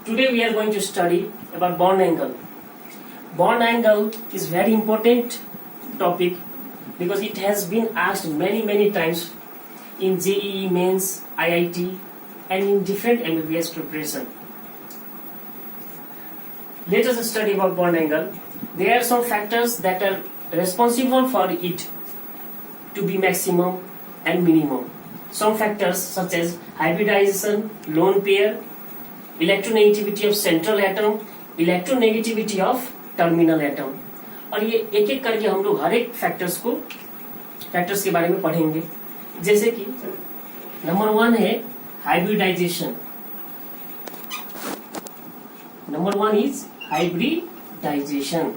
Today we are going to study about bond angle. Bond angle is very important topic because it has been asked many times in JEE mains, IIT and in different MBBS preparation. Let us study about bond angle. There are some factors that are responsible for it to be maximum and minimum. Some factors such as hybridization, lone pair, electronegativity of central atom, electronegativity of terminal atom, और ये एक एक करके हम लोग हर एक factors के बारे में पढ़ेंगे। जैसे कि नंबर 1 है हाइब्रिडाइजेशन। Number 1 is hybridization.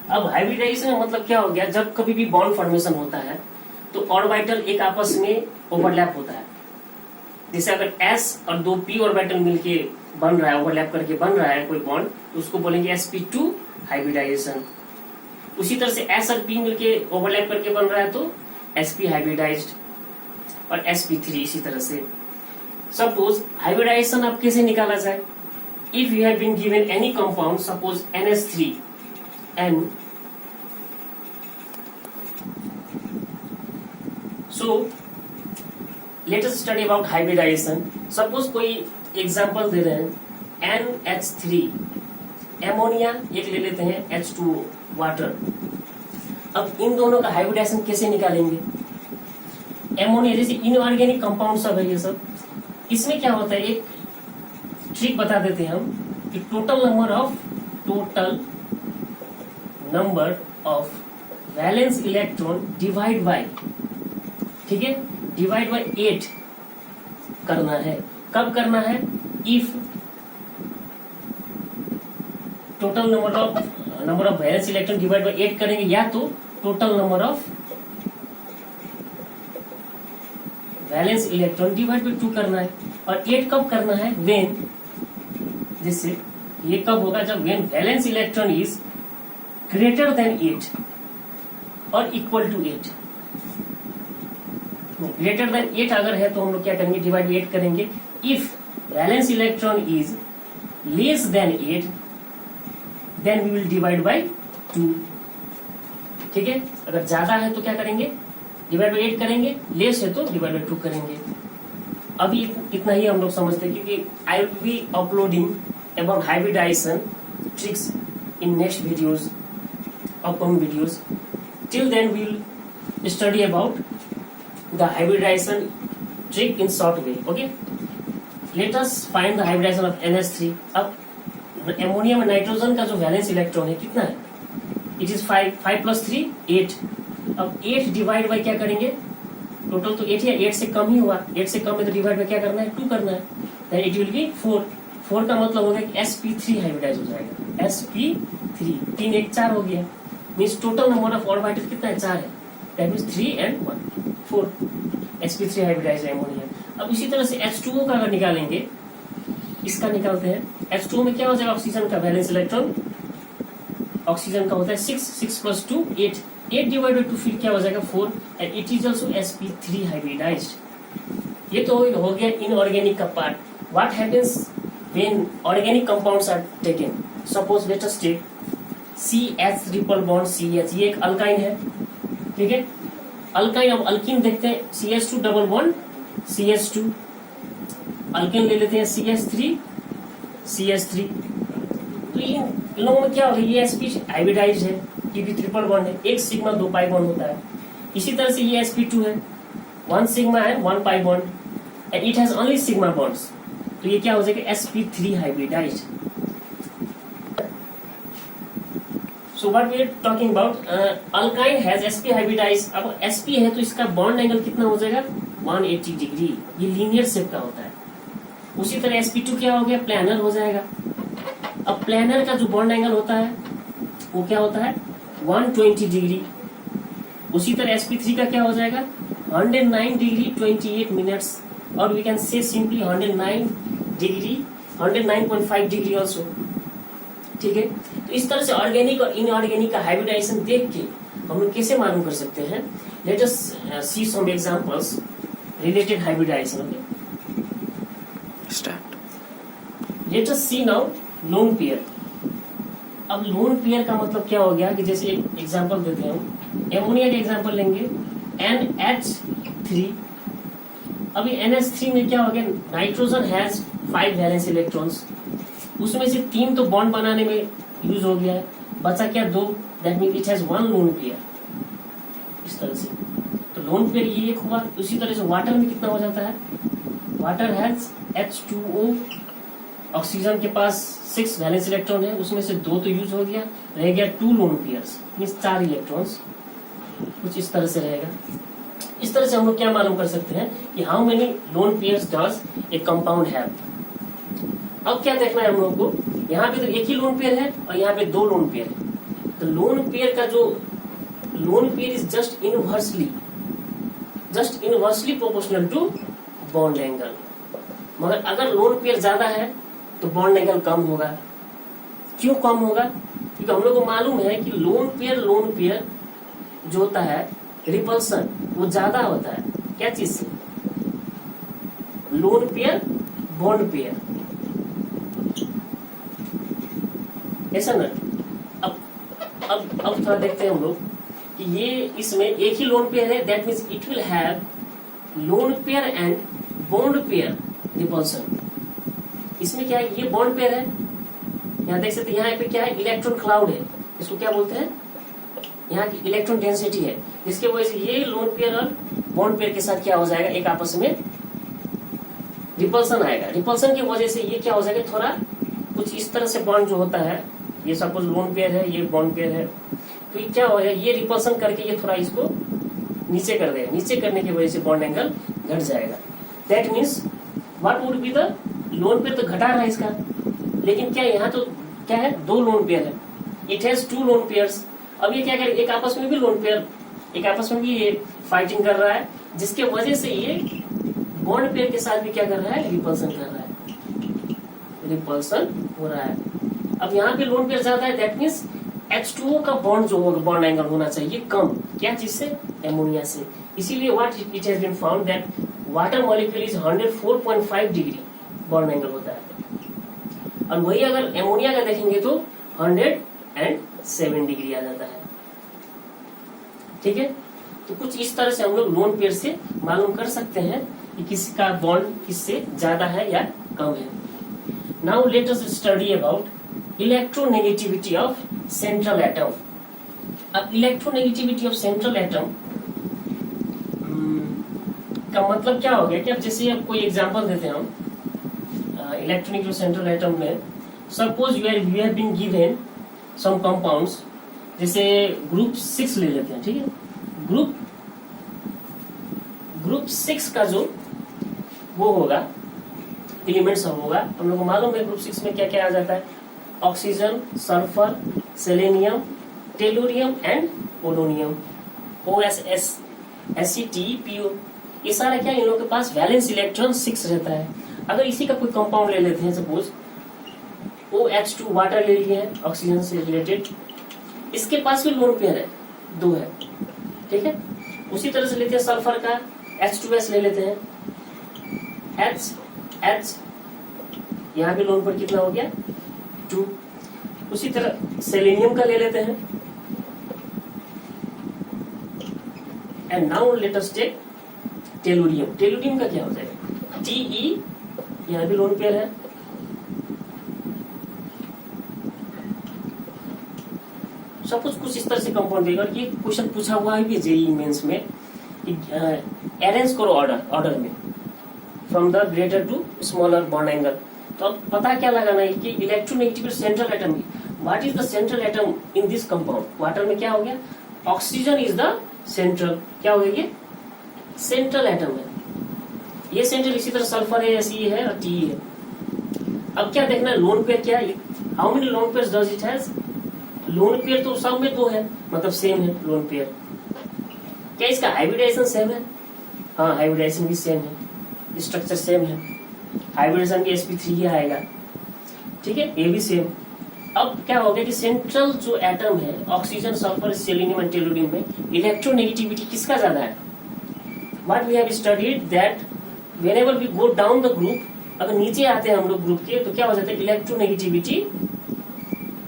अब हाइब्रिडाइजेशन का मतलब क्या हो गया, जब कभी भी बॉन्ड फॉर्मेशन होता है तो ऑर्बिटल एक आपस में ओवरलैप होता है। जैसे अगर S और 2 p ऑर्बिटल मिलके बन रहा है, ओवरलैप करके बन रहा है कोई बॉन्ड, तो उसको बोलेंगे sp2 हाइब्रिडाइजेशन। उसी तरह से S और p मिलके ओवरलैप करके बन रहा है तो sp हाइब्रिडाइज्ड और sp3 इसी तरह से। सपोज हाइब्रिडाइजेशन अब कैसे निकाला जाए, if you have been given any compound suppose NH3 N, so let us study about hybridization. Suppose कोई एग्जांपल दे रहे हैं NH3 एमोनिया, एक ले लेते हैं H2O वाटर। अब इन दोनों का हाइब्रिडाइजेशन कैसे निकालेंगे। एमोनिया जैसे इनऑर्गेनिक कंपाउंड सब है ये सब, इसमें क्या होता है, एक ट्रिक बता देते हैं हम कि total number of valence electron divide by, ठीक है, डिवाइड बाय 8 करना है। कब करना है, if total number of valence electron divide by 8 करेंगे, या तो total number of valence electron divide by 2 करना है। और 8 कब करना है, व्हेन, जिससे ये कब होगा, जब when valence electron is greater than 8 और इक्वल टू 8। ग्रेटर देन 8 अगर है तो हम लोग क्या करेंगे, डिवाइड बाई 8 करेंगे। If valence electron is less than 8 then we will divide by 2, ठीक है। अगर ज्यादा है तो क्या करेंगे, डिवाइड बाई 8 करेंगे, लेस है तो डिवाइड बाई 2 करेंगे। अभी इतना ही हम लोग समझते हैं, क्योंकि I will be uploading about hybridization tricks in next videos, upcoming videos. Till then we will study about the hybridization trick in short way. Okay, let us find the hybridization of NH3. अब ammonia में nitrogen का जो valence electron है कितना है, it is 5 + 3 8। अब 8 divide by क्या करेंगे, टोटल तो 8 है, 8 से कम ही हुआ, 8 से कम है तो डिवाइड बाय क्या करना है, 2 करना है, देन इट विल बी 4। 4 का मतलब हो गया कि sp3 हाइब्रिडाइज हो जाएगा, sp3 3 1 4 हो गया, means total number of orbital कितना है, 4 है, that means 3 and 1 4 sp3 hybridize ammonia. अब इसी तरह से H2O का अगर निकालेंगे, इसका निकालते हैं। H2O में क्या हो जाएगा, ऑक्सीजन का वैलेंस इलेक्ट्रॉन, ऑक्सीजन का होता है 6 + 2 8 8 डिवाइड बाई 2 फिर क्या हो जाएगा 4, and it is also sp3 hybridized. ये तो हो गया इनऑर्गेनिक का part. What happens when organic compounds are taken, suppose let us take CH triple bond CH, ये एक अल्काइन है, ठीक है। अल्काइन, अब अल्किन देखते हैं, CH2 double bond CH2, alkene ले लेते हैं CH3 तो इन लोगों में क्या होगा, ये sp हाइब्रिडाइज है, ये भी ट्रिपल बॉन्ड है, एक सिग्मा 2 पाई बॉन्ड होता है। इसी तरह से ये sp2 है, 1 सिग्मा है 1 pi bond and it has only sigma bonds, तो ये क्या हो जाएगा sp3 hybridize. So what we are talking about, alkyne has sp hybridized। अब sp है तो इसका बॉन्ड एंगल कितना हो जाएगा, 180 डिग्री, ये लीनियर शेप का होता है। उसी तरह sp2 क्या हो गया, प्लानर हो जाएगा। अब प्लानर का जो बॉन्ड एंगल होता है वो क्या होता है, 120 डिग्री। उसी तरह sp3 का क्या हो जाएगा, 109 डिग्री 28 मिनट्स, और we can say simply 109 degree 109.5 degree also, ठीक है। तो इस तरह से ऑर्गेनिक और इनऑर्गेनिक का हाइब्रिडाइजेशन देख के हम लोग कैसे मालूम कर सकते हैं, let us see some examples related hybridization. Okay, start. Let us see now lone pair. अब लोन पेयर का मतलब क्या हो गया कि जैसे एक एग्जांपल देते हैं, एमोनिया का एग्जांपल लेंगे, NH3। अभी NH3 में क्या हो गया, नाइट्रोजन हैज 5 वैलेंस इलेक्ट्रॉन्स, उसमें से 3 तो बॉन्ड बनाने में यूज हो गया है, बचा क्या 2, that mean it has 1 lone pair. इस तरह से तो लोन पेयर ये एक हुआ। उसी तरह से वाटर में कितना हो जाता है, वाटर हैज H2O, ऑक्सीजन के पास 6 वैलेंस इलेक्ट्रॉन है, उसमें से 2 तो यूज हो गया, रह गया 2 लोन पेयर्स, मीन्स 4 इलेक्ट्रॉन्स। कुछ इस तरह से रहेगा। इस तरह से हम लोग क्या मालूम कर सकते हैं कि how many lone pairs does a compound have. अब क्या देखना है हम लोग को, यहाँ पे तो एक ही लोन पेयर है और यहाँ पे 2 लोन पेयर है। तो लोन पेयर का जो lone pair is just inversely proportional to bond angle. मगर अगर लोन पेयर ज्यादा है तो बॉन्ड एंगल कम होगा। क्यों कम होगा, क्योंकि हम लोग को मालूम है कि लोन पेयर जो होता है रिपल्सन वो ज्यादा होता है। क्या चीज से, लोन पेयर बॉन्ड पेयर, ऐसा ना। अब थोड़ा देखते हैं हम लोग कि ये इसमें एक ही लोन पेयर है, that means it will have lone pair and bond pair repulsion. इसमें क्या है, ये बॉन्ड पेयर है, यहाँ देख सकते हैं, यहाँ पे क्या है, इलेक्ट्रॉन क्लाउड है, इसको क्या बोलते हैं, यहाँ की इलेक्ट्रॉन डेंसिटी है, जिसके वजह से ये लोन पेयर और बॉन्ड पेयर के साथ क्या हो जाएगा, एक आपस में रिपल्सन आएगा। रिपल्सन की वजह से ये क्या हो जाएगा, थोड़ा कुछ इस तरह से बॉन्ड जो होता है, ये सपोज लोन पेयर है, ये बॉन्ड पेयर है, तो ये क्या हो जाएगा, ये रिपल्सन करके ये थोड़ा इसको नीचे कर देगा। नीचे करने की वजह से बॉन्ड एंगल घट जाएगा। That means what would be the, lone pair तो घटा रहा है इसका, लेकिन क्या यहाँ तो क्या है, 2 लोन पेयर है, इट हैज 2 लोन पेयर्स। अब ये क्या करे, एक आपस में भी लोन पेयर, एक आपस में भी ये फाइटिंग कर रहा है, जिसके वजह से ये बॉन्ड पेयर के साथ भी क्या कर रहा है, रिपल्सन कर रहा है, रिपल्सन हो रहा है। अब यहाँ पे लोन पेयर ज्यादा है, दैट मीन्स H2O का बॉन्ड जो होगा, बॉन्ड एंगल होना चाहिए कम, क्या चीज से, एमोनिया से। इसीलिए what it has been found that water molecule is 104.5 degree bond angle होता है, और वही अगर एमोनिया का देखेंगे तो 107 डिग्री आ जाता है। ठीक है, तो कुछ इस तरह से हम लोग लोन पेयर से मालूम कर सकते हैं कि किसका बॉन्ड किससे ज्यादा है या कम है। Now let us study about electronegativity of central atom. अब इलेक्ट्रोनेगेटिविटी ऑफ सेंट्रल एटम का मतलब क्या हो गया कि अब जैसे अब कोई एग्जांपल देते हैं हम इलेक्ट्रोनेगेटिव सेंट्रल एटम में, suppose you have been given some compounds, जैसे ग्रुप 6 ले लेते हैं। ठीक है, ग्रुप 6 का जो वो होगा, एलिमेंट्स होगा, हम लोग को मालूम है ग्रुप 6 में क्या क्या आ जाता है, oxygen, sulphur, selenium, tellurium and polonium, OSS, SC3, PO, ये सारा क्या, इन लोगों के पास वैलेंस इलेक्ट्रॉन 6 रहता है। अगर इसी का कोई कंपाउंड ले लेते हैं, सपोज OH2 वाटर ले लिए हैं, ऑक्सीजन से रिलेटेड, इसके पास भी लोन पेयर है, 2 है। ठीक है, उसी तरह से लेते हैं सल्फर का, H2S ले लेते हैं, H, यहाँ भी लोन पेयर कितना हो गया, 2। उसी तरह सेलेनियम का ले लेते हैं, and now let us take tellurium. Tellurium का क्या हो जाएगा, TE, यहाँ भी लोन पेयर है, सब कुछ इस तरह से कंपाउंड देगा। ये क्वेश्चन पूछा हुआ है भी जेईई मेंस में, अरेंज करो ऑर्डर में from the greater to smaller bond angle. तो अब पता क्या लगाना है कि electronegative central atom, what is the central atom in this compound. Water में क्या हो गया, ऑक्सीजन इज द सेंट्रल, क्या हो गया, ये सेंट्रल एटम है, ये सेंट्रल। इसी तरह सल्फर है, SE है और TE है। अब क्या देखना है, लोन पेयर क्या है, how many lone pairs does it has. Lone pair तो सब में 2 है, मतलब सेम है लोन पेयर। क्या इसका हाइब्रिडाइजेशन सेम है, हाँ हाइब्रिडाइजेशन भी सेम है, स्ट्रक्चर सेम है, हाइब्रिडाइजेशन भी sp3 ही आएगा। ठीक है, ये भी सेम। अब क्या हो गया कि सेंट्रल जो एटम है, oxygen, sulphur, selenium and tellurium में इलेक्ट्रोनेगेटिविटी किसका ज्यादा है। What we have studied that whenever we go down the group, अगर नीचे आते हैं हम लोग ग्रुप के तो क्या हो जाता है, इलेक्ट्रोनेगेटिविटी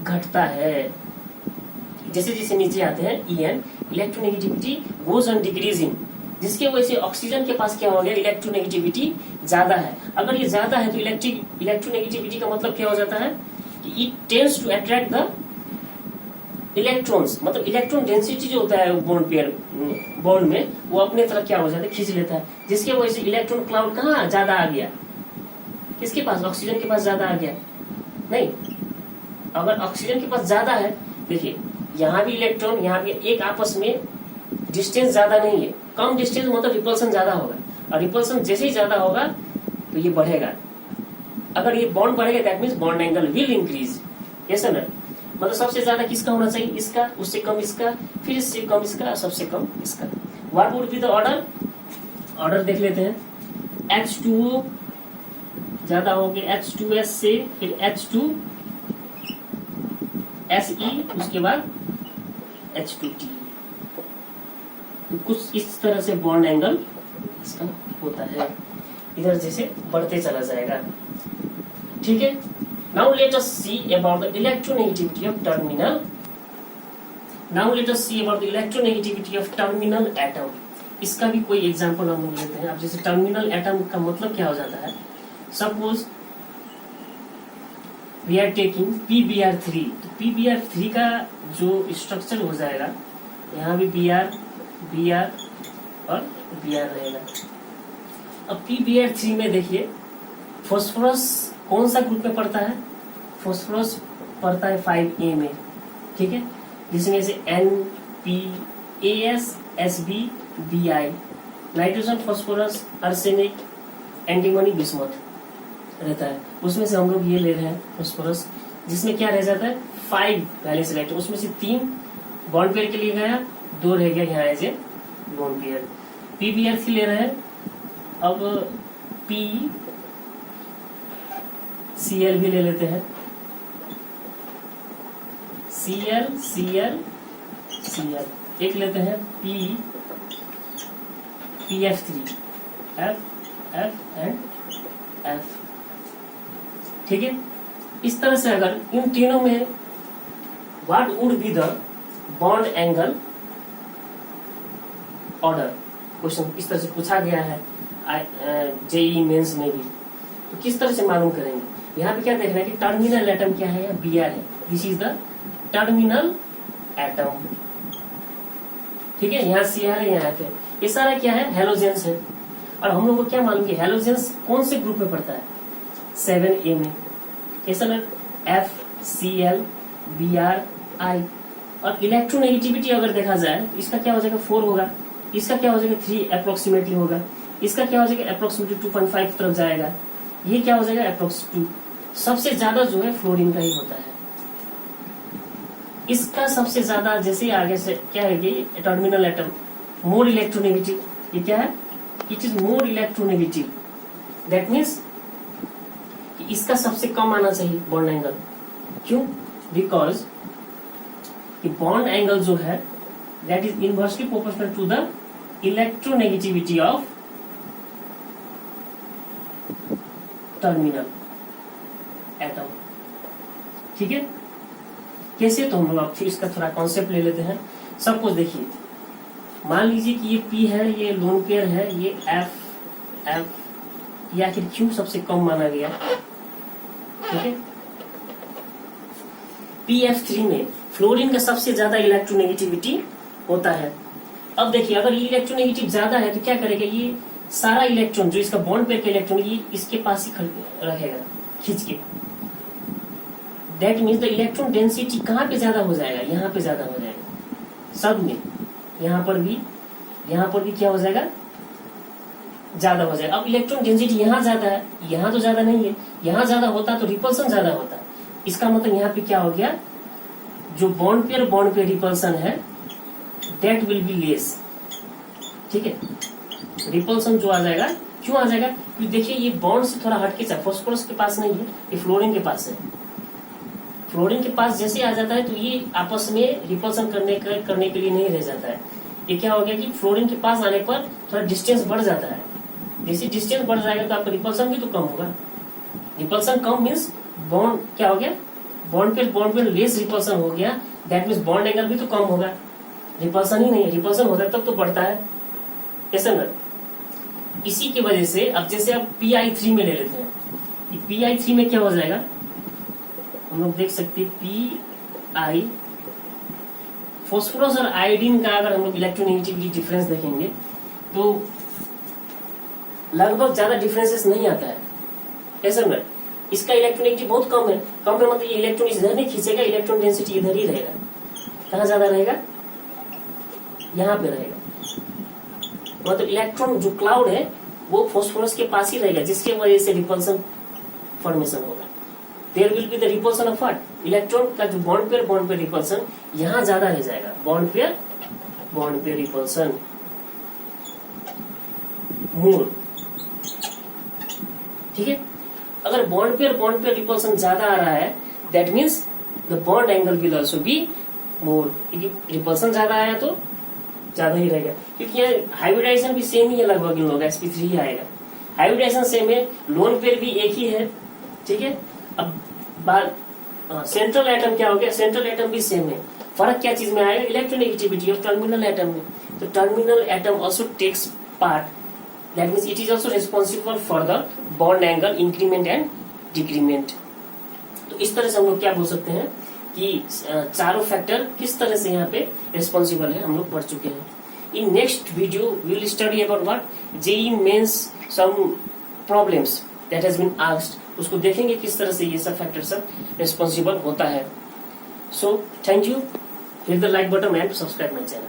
घटता है। जैसे जैसे नीचे आते हैं En, electronegativity goes on decreasing, जिसके वजह से ऑक्सीजन के पास क्या हो गया, इलेक्ट्रोनेगेटिविटी ज्यादा है। अगर ये ज्यादा है तो इलेक्ट्रोनेगेटिविटी का मतलब क्या हो जाता है कि it tends to attract the electrons, मतलब इलेक्ट्रॉन डेंसिटी जो होता है बॉन्ड में वो अपने तरफ क्या हो जाता है, खींच लेता है, जिसके वजह से इलेक्ट्रॉन क्लाउड कहाँ ज्यादा आ गया, किसके पास, ऑक्सीजन के पास ज्यादा आ गया। नहीं, अगर ऑक्सीजन के पास ज्यादा है, देखिए यहाँ भी इलेक्ट्रॉन, यहाँ भी एक आपस में डिस्टेंस ज्यादा नहीं है, कम डिस्टेंस मतलब रिपल्सन ज्यादा होगा, और रिपल्सन जैसे ही ज्यादा होगा तो ये बढ़ेगा। अगर ये बॉन्ड बढ़ेगा that means bond angle will increase, yes ना। मतलब सबसे ज्यादा किसका होना चाहिए, इसका, उससे कम इसका, फिर इससे कम इसका, सबसे कम इसका। What would be the order, order देख लेते हैं। H2O ज्यादा हो गया H2S से, फिर H2Se, उसके बाद H2T। तो कुछ इस तरह से बॉन्ड एंगल इसका होता है, इधर जैसे बढ़ते चला जाएगा, ठीक है। Now let us see about the electronegativity of terminal, now let us see about the electronegativity of terminal atom. इसका भी कोई एग्जांपल हम लेते हैं। अब जैसे टर्मिनल एटम का मतलब क्या हो जाता है, suppose we are taking PBr3, तो PBr3 का जो स्ट्रक्चर हो जाएगा, यहाँ भी Br और Br रहेगा। अब PBr3 में देखिए फॉस्फोरस कौन सा ग्रुप में पड़ता है, फॉस्फोरस पड़ता है 5A में, ठीक है, जिसमें से NPASSBBi, nitrogen, phosphorus, arsenic, antimony, bismuth रहता है। उसमें से हम लोग ये ले रहे हैं फास्फोरस, जिसमें क्या रह जाता है 5 वैलेंस इलेक्ट्रॉन, उसमें से 3 बॉन्ड पेयर के लिए गया, 2 रह गया यहाँ as a lone pair. PBr3 ले रहे हैं, अब PCl भी ले लेते हैं, Cl, एक लेते हैं PF3, F एंड F, ठीक है। इस तरह से अगर इन तीनों में what would be the bond angle order, question इस तरह से पूछा गया है जेईई मेंस में भी, तो किस तरह से मालूम करेंगे। यहाँ पे क्या देख रहे हैं कि टर्मिनल एटम क्या है, Br है, this is the terminal atom, ठीक है। यहाँ Cr है, यहाँ F है, ये सारा क्या है, हेलोजेंस है। और हम लोग को क्या मालूम कि हेलोजेंस कौन से ग्रुप में पड़ता है, 7A में, ऐसा ना, FCl Br I। और इलेक्ट्रोनेगेटिविटी अगर देखा जाए तो इसका क्या हो जाएगा 4 होगा, इसका क्या हो जाएगा 3 अप्रोक्सीमेटली होगा, इसका क्या हो जाएगा अप्रोक्सीमेटली 2.5 की तरफ जाएगा, ये क्या हो जाएगा अप्रोक्स 2। सबसे ज्यादा जो है फ्लोरीन का ही होता है, इसका सबसे ज्यादा, जैसे आगे से क्या है कि टर्मिनल एटम मोर इलेक्ट्रोनेगेटिव, ये क्या है, it is more electronegative, that means इसका सबसे कम आना चाहिए बॉन्ड एंगल। क्यों, बिकॉज बॉन्ड एंगल जो है that is inversely proportional to the electronegativity of terminal atom, ठीक है। कैसे, तो हम लोग फिर इसका थोड़ा कॉन्सेप्ट ले लेते हैं। सपोज देखिए, मान लीजिए कि ये P है, ये लोन पेयर है, ये F या आखिर Q सबसे कम माना गया, ठीक है। PF3 में फ्लोरीन का सबसे ज्यादा इलेक्ट्रोनेगेटिविटी होता है। अब देखिए अगर ये इलेक्ट्रोनेगेटिव ज्यादा है तो क्या करेगा, ये सारा इलेक्ट्रॉन जो इसका बॉन्ड पेयर का इलेक्ट्रॉन ये इसके पास ही रहेगा खींच के, that means the electron density कहाँ पे ज्यादा हो जाएगा, यहाँ पे ज्यादा हो जाएगा सब में, यहाँ पर भी क्या हो जाएगा, ज्यादा हो जाएगा। अब इलेक्ट्रॉन डेंसिटी यहाँ ज्यादा है, यहाँ तो ज्यादा नहीं है, यहाँ ज्यादा होता तो रिपल्सन ज्यादा होता, इसका मतलब यहाँ पे क्या हो गया, जो बॉन्ड पेयर रिपल्सन है दैट विल बी लेस, ठीक है। रिपल्सन जो आ जाएगा, क्यों आ जाएगा, क्योंकि देखिए ये बॉन्ड से थोड़ा हटके फास्फोरस के पास नहीं है, ये फ्लोरीन के पास है। फ्लोरीन के पास जैसे आ जाता है तो ये आपस में रिपल्सन करने के लिए नहीं रह जाता है। ये क्या हो गया कि फ्लोरीन के पास आने पर थोड़ा डिस्टेंस बढ़ जाता है, जैसे डिस्टेंस बढ़ जाएगा तो आपका रिपल्सन भी तो कम होगा, रिपल्सन कम मीन्स बॉन्ड क्या हो गया, बॉन्ड पे लेस रिपल्सन हो गया, दैट मीन्स बॉन्ड एंगल भी तो कम होगा। रिपल्सन ही नहीं, रिपल्सन होता है तब तो बढ़ता है, ऐसा ना। इसी की वजह से अब जैसे आप PI3 में ले लेते हैं, PI3 में क्या हो जाएगा, हम लोग देख सकते हैं PI फास्फोरस और आयोडीन का अगर हम लोग इलेक्ट्रोनेगेटिविटी डिफरेंस देखेंगे तो लगभग ज्यादा डिफरेंसेस नहीं आता है, ऐसा ना। इसका इलेक्ट्रोनेगेटिव बहुत कम है, कम का मतलब इलेक्ट्रॉन इधर नहीं खींचेगा, इलेक्ट्रॉन डेंसिटी इधर ही रहेगा। कहाँ ज्यादा रहेगा, यहाँ पे रहेगा, मतलब इलेक्ट्रॉन जो क्लाउड है वो फास्फोरस के पास ही रहेगा, जिसके वजह से रिपल्सन फॉर्मेशन होगा। There will be the repulsion of what, electron का जो बॉन्ड पेयर रिपल्सन यहाँ ज्यादा रह जाएगा, बॉन्ड पेयर रिपल्सन मोर, ठीक है। अगर बॉन्ड पेयर रिपल्सन ज्यादा आ रहा है, that means the bond angle will also be more, क्योंकि रिपल्सन ज्यादा आया तो ज्यादा ही रहेगा, क्योंकि यहाँ हाइब्रिडाइजेशन भी सेम ही है लगभग, इन लोग sp3 ही आएगा, हाइब्रिडाइजेशन सेम है, लोन पेयर भी एक ही है, ठीक है। अब सेंट्रल एटम क्या हो गया, सेंट्रल एटम भी सेम है, फर्क क्या चीज में आएगा, इलेक्ट्रोनेगेटिविटी और टर्मिनल एटम में। तो terminal atom also takes part, that means it is also responsible for the bond angle increment and decrement. तो इस तरह से हम लोग क्या बोल सकते हैं कि चारों फैक्टर किस तरह से यहाँ पे रिस्पॉन्सिबल है, हम लोग पढ़ चुके हैं। In next video we will study about what, JEE Mains some problems that has been asked, उसको देखेंगे किस तरह से ये सब फैक्टर सब रिस्पॉन्सिबल होता है। So thank you, hit the like button and subscribe my channel.